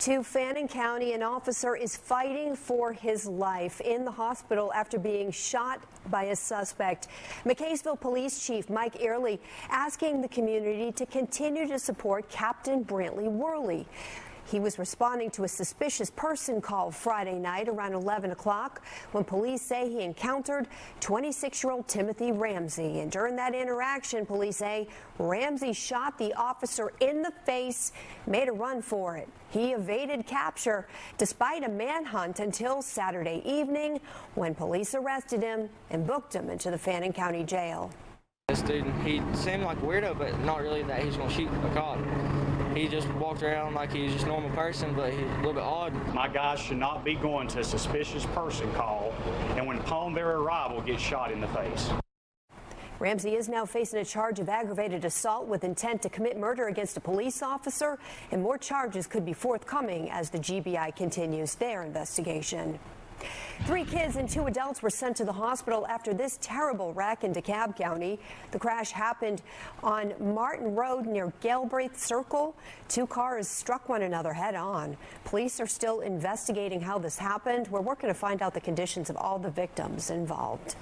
To Fannin County, an officer is fighting for his life in the hospital after being shot by a suspect. McCaysville Police Chief Mike Early asking the community to continue to support Captain Brantley Worley. He was responding to a suspicious person call Friday night around 11 o'clock when police say he encountered 26-year-old Timothy Ramsey. And during that interaction, police say Ramsey shot the officer in the face, made a run for it. He evaded capture despite a manhunt until Saturday evening when police arrested him and booked him into the Fannin County Jail. This dude, he seemed like a weirdo, but not really that he's going to shoot a cop. He just walked around like he was just a normal person, but he's a little bit odd. My guys should not be going to a suspicious person call, and when upon their arrival, get shot in the face. Ramsey is now facing a charge of aggravated assault with intent to commit murder against a police officer, and more charges could be forthcoming as the GBI continues their investigation. 3 kids and 2 adults were sent to the hospital after this terrible wreck in DeKalb County. The crash happened on Martin Road near Galbraith Circle. 2 cars struck one another head on. Police are still investigating how this happened. We're working to find out the conditions of all the victims involved.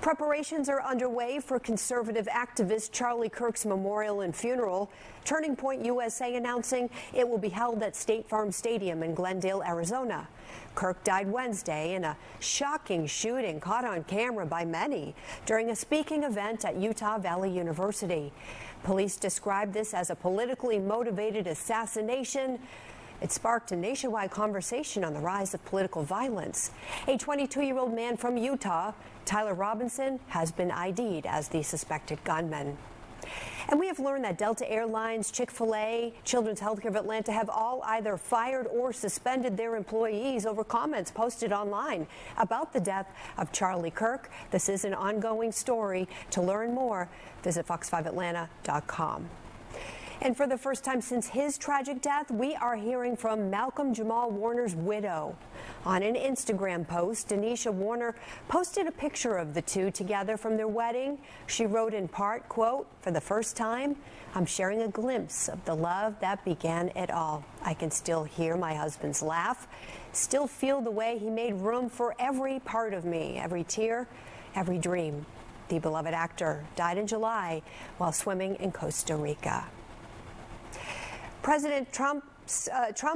Preparations are underway for conservative activist Charlie Kirk's memorial and funeral. Turning Point USA announcing it will be held at State Farm Stadium in Glendale, Arizona. Kirk died Wednesday in a shocking shooting caught on camera by many during a speaking event at Utah Valley University. Police described this as a politically motivated assassination. It sparked a nationwide conversation on the rise of political violence. A 22-year-old man from Utah, Tyler Robinson, has been ID'd as the suspected gunman. And we have learned that Delta Airlines, Chick-fil-A, Children's Healthcare of Atlanta have all either fired or suspended their employees over comments posted online about the death of Charlie Kirk. This is an ongoing story. To learn more, visit fox5atlanta.com. And for the first time since his tragic death, we are hearing from Malcolm-Jamal Warner's widow. On an Instagram post, Denisha Warner posted a picture of the two together from their wedding. She wrote in part, quote, "For the first time, I'm sharing a glimpse of the love that began it all. I can still hear my husband's laugh, still feel the way he made room for every part of me, every tear, every dream." The beloved actor died in July while swimming in Costa Rica. President Trump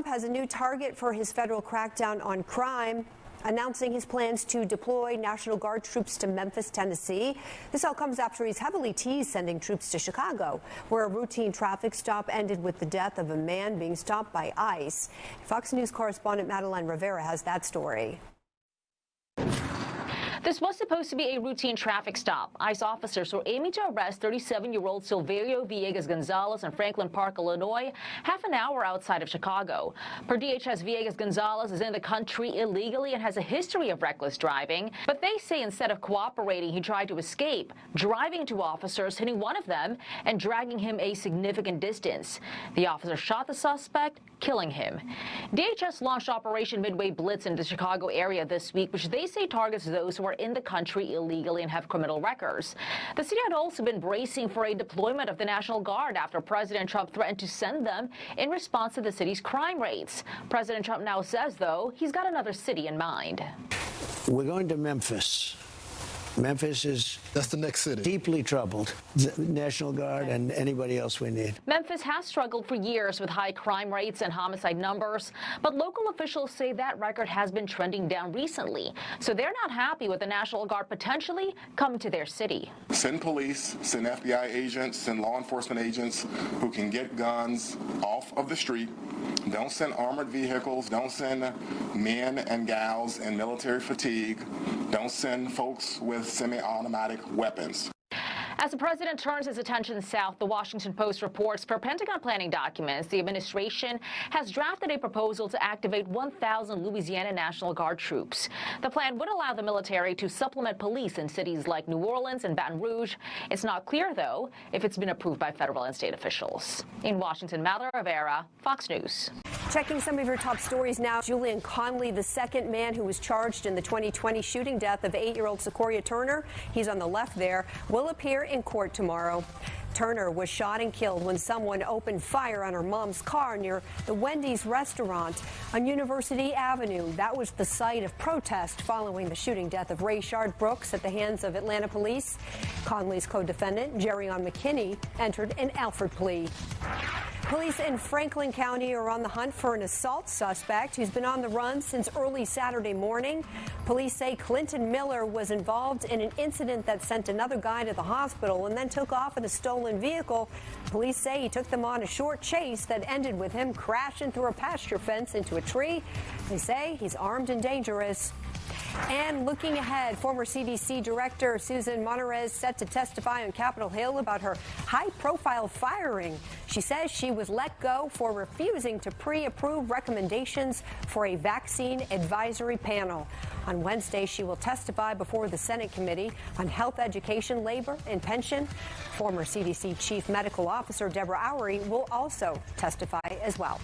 has a new target for his federal crackdown on crime, announcing his plans to deploy National Guard troops to Memphis, Tennessee. This all comes after he's heavily teased sending troops to Chicago, where a routine traffic stop ended with the death of a man being stopped by ICE. Fox News correspondent Madeline Rivera has that story. This was supposed to be a routine traffic stop. ICE officers were aiming to arrest 37-year-old Silverio Villegas Gonzalez in Franklin Park, Illinois, half an hour outside of Chicago. Per DHS, Villegas Gonzalez is in the country illegally and has a history of reckless driving. But they say instead of cooperating, he tried to escape, driving to officers, hitting one of them, and dragging him a significant distance. The officer shot the suspect, killing him. DHS launched Operation Midway Blitz in the Chicago area this week, which they say targets those who are in the country illegally and have criminal records. The city had also been bracing for a deployment of the National Guard after President Trump threatened to send them in response to the city's crime rates. President Trump now says, though, he's got another city in mind. We're going to Memphis. Memphis is that's the next city. Deeply troubled. The National Guard and anybody else we need. Memphis has struggled for years with high crime rates and homicide numbers, but local officials say that record has been trending down recently. So they're not happy with the National Guard potentially coming to their city. Send police, send FBI agents, send law enforcement agents who can get guns off of the street. Don't send armored vehicles. Don't send men and gals in military fatigue. Don't send folks with semi-automatic weapons. As the president turns his attention south, the Washington Post reports per Pentagon planning documents, the administration has drafted a proposal to activate 1,000 Louisiana National Guard troops. The plan would allow the military to supplement police in cities like New Orleans and Baton Rouge. It's not clear, though, if it's been approved by federal and state officials. In Washington, Madeline Rivera, Fox News. Checking some of your top stories now. Julian Conley, the second man who was charged in the 2020 shooting death of 8-year-old Secoriea Turner, he's on the left there, will appear in court tomorrow. Turner was shot and killed when someone opened fire on her mom's car near the Wendy's restaurant on University Avenue. That was the site of protest following the shooting death of Rayshard Brooks at the hands of Atlanta police. Conley's co-defendant, Jerrion McKinney, entered an Alford plea. Police in Franklin County are on the hunt for an assault suspect who's been on the run since early Saturday morning. Police say Clinton Miller was involved in an incident that sent another guy to the hospital and then took off in a stolen vehicle. Police say he took them on a short chase that ended with him crashing through a pasture fence into a tree. They say he's armed and dangerous. And looking ahead, former CDC Director Susan Monterez set to testify on Capitol Hill about her high-profile firing. She says she was let go for refusing to pre-approve recommendations for a vaccine advisory panel. On Wednesday, she will testify before the Senate Committee on Health, Education, Labor, and Pension. Former CDC Chief Medical Officer Deborah Oury will also testify as well.